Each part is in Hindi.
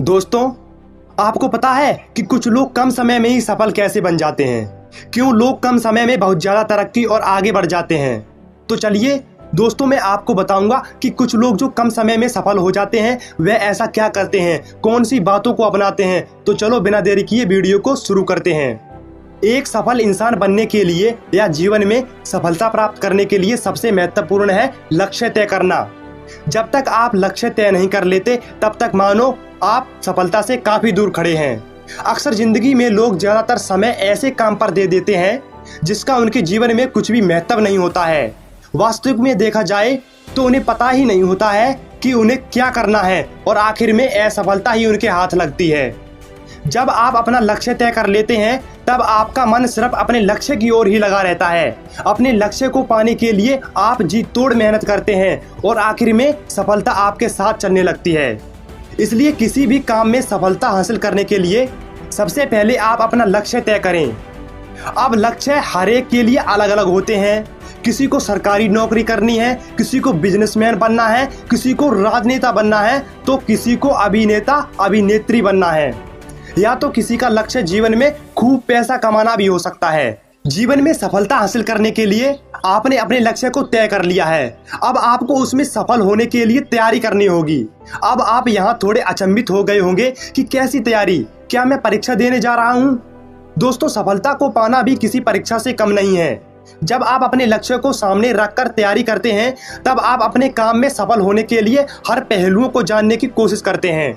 दोस्तों, आपको पता है कि कुछ लोग कम समय में ही सफल कैसे बन जाते हैं? क्यों लोग कम समय में बहुत ज़्यादा तरक्की और आगे बढ़ जाते हैं? तो चलिए दोस्तों, मैं आपको बताऊंगा कि कुछ लोग जो कम समय में सफल हो जाते हैं वे ऐसा क्या करते हैं, कौन सी बातों को अपनाते हैं। तो चलो बिना देरी किए वीडियो को शुरू करते हैं। एक सफल इंसान बनने के लिए या जीवन में सफलता प्राप्त करने के लिए सबसे महत्वपूर्ण है लक्ष्य तय करना। जब तक आप लक्ष्य तय नहीं कर लेते तब तक मानो आप सफलता से काफी दूर खड़े हैं। अक्सर जिंदगी में लोग ज्यादातर समय ऐसे काम पर दे देते हैं जिसका उनके जीवन में कुछ भी महत्व नहीं होता है। वास्तविक में देखा जाए तो उन्हें पता ही नहीं होता है कि उन्हें क्या करना है और आखिर में असफलता ही उनके हाथ लगती है। जब आप अपना लक्ष्य तय कर लेते हैं तब आपका मन सिर्फ अपने लक्ष्य की ओर ही लगा रहता है। अपने लक्ष्य को पाने के लिए आप जी तोड़ मेहनत करते हैं और आखिर में सफलता आपके साथ चलने लगती है। इसलिए किसी भी काम में सफलता हासिल करने के लिए सबसे पहले आप अपना लक्ष्य तय करें। अब लक्ष्य हर एक के लिए अलग अलग होते हैं। किसी को सरकारी नौकरी करनी है, किसी को बिजनेसमैन बनना है, किसी को राजनेता बनना है, तो किसी को अभिनेता अभिनेत्री बनना है, या तो किसी का लक्ष्य जीवन में खूब पैसा कमाना भी हो सकता है। जीवन में सफलता हासिल करने के लिए आपने अपने लक्ष्य को तय कर लिया है। अब आपको उसमें सफल होने के लिए तैयारी करनी होगी। अब आप यहाँ थोड़े अचंभित हो गए होंगे कि कैसी तैयारी, क्या मैं परीक्षा देने जा रहा हूँ? दोस्तों, सफलता को पाना भी किसी परीक्षा से कम नहीं है। जब आप अपने लक्ष्य को सामने रखकर तैयारी करते हैं तब आप अपने काम में सफल होने के लिए हर पहलुओं को जानने की कोशिश करते हैं।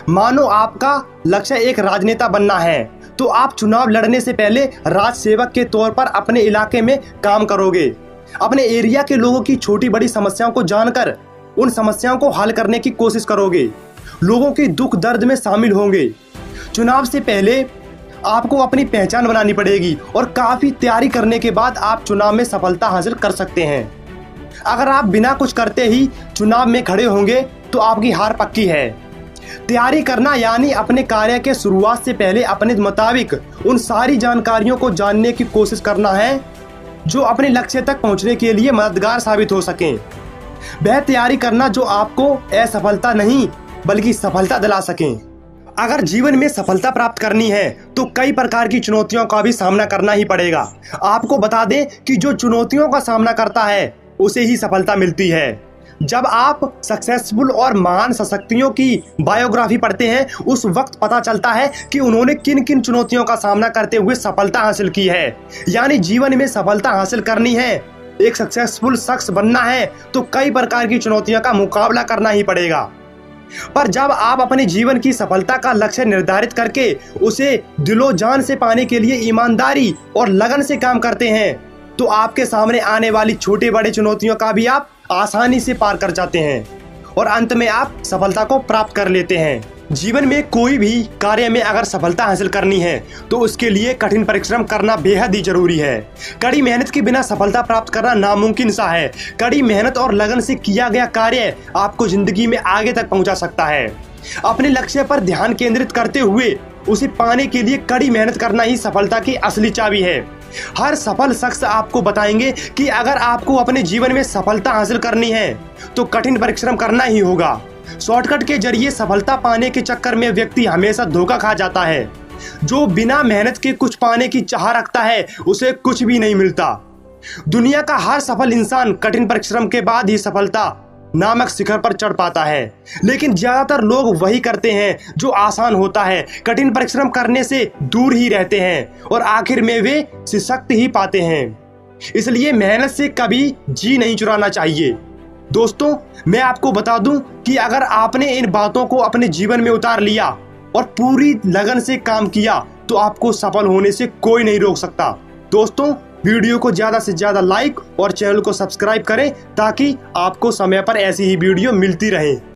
मानो आपका लक्ष्य एक राजनेता बनना है तो आप चुनाव लड़ने से पहले राज सेवक के तौर पर अपने इलाके में काम करोगे। अपने एरिया के लोगों की छोटी बड़ी समस्याओं को जानकर उन समस्याओं को हल करने की कोशिश करोगे। लोगों के दुख दर्द में शामिल होंगे। चुनाव से पहले आपको अपनी पहचान बनानी पड़ेगी और काफी तैयारी करने के बाद आप चुनाव में सफलता हासिल कर सकते हैं। अगर आप बिना कुछ करते ही चुनाव में खड़े होंगे तो आपकी हार पक्की है। तैयारी करना यानी अपने कार्य के शुरुआत से पहले अपने मुताबिक उन सारी जानकारियों को जानने की कोशिश करना है जो अपने लक्ष्य तक पहुंचने के लिए मददगार साबित हो सकें। वह तैयारी करना जो आपको असफलता नहीं बल्कि सफलता दिला सकें। अगर जीवन में सफलता प्राप्त करनी है तो कई प्रकार की चुनौतियों का भी सामना करना ही पड़ेगा। आपको बता दें कि जो चुनौतियों का सामना करता है उसे ही सफलता मिलती है। जब आप सक्सेसफुल और महान शख्सियतों की बायोग्राफी पढ़ते हैं उस वक्त पता चलता है कि उन्होंने किन किन चुनौतियों का सामना करते हुए सफलता हासिल की है। यानी जीवन में सफलता हासिल करनी है, एक सक्सेसफुल शख्स बनना है तो कई प्रकार की चुनौतियों का मुकाबला करना ही पड़ेगा। पर जब आप अपने जीवन की सफलता का लक्ष्य निर्धारित करके उसे दिलो जान से पाने के लिए ईमानदारी और लगन से काम करते हैं तो आपके सामने आने वाली छोटे बड़े चुनौतियों का भी आप आसानी से पार कर जाते हैं और अंत में आप सफलता को प्राप्त कर लेते हैं। जीवन में कोई भी कार्य में अगर सफलता हासिल करनी है तो उसके लिए कठिन परिश्रम करना बेहद ही जरूरी है। कड़ी मेहनत के बिना सफलता प्राप्त करना नामुमकिन सा है। कड़ी मेहनत और लगन से किया गया कार्य आपको जिंदगी में आगे तक पहुंचा सकता है। अपने लक्ष्य पर ध्यान केंद्रित करते हुए उसे पाने के लिए कड़ी मेहनत करना ही सफलता की असली चाबी है। हर सफल शख्स आपको बताएंगे कि अगर आपको अपने जीवन में सफलता हासिल करनी है तो कठिन परिश्रम करना ही होगा। शॉर्टकट के जरिए सफलता पाने के चक्कर में व्यक्ति हमेशा धोखा खा जाता है। जो बिना मेहनत के कुछ पाने की चाह रखता है उसे कुछ भी नहीं मिलता। दुनिया का हर सफल इंसान कठिन परिश्रम के बाद ही सफलता नामक शिखर पर चढ़ पाता है, लेकिन ज्यादातर लोग वही करते हैं जो आसान होता है, कठिन परिश्रम करने से दूर ही रहते हैं और आखिर में वे सशक्त ही पाते हैं। इसलिए मेहनत से कभी जी नहीं चुराना चाहिए। दोस्तों, मैं आपको बता दूं कि अगर आपने इन बातों को अपने जीवन में उतार लिया और पूरी लगन से काम किया तो आपको सफल होने से कोई नहीं रोक सकता। दोस्तों, वीडियो को ज्यादा से ज्यादा लाइक और चैनल को सब्सक्राइब करें ताकि आपको समय पर ऐसी ही वीडियो मिलती रहे।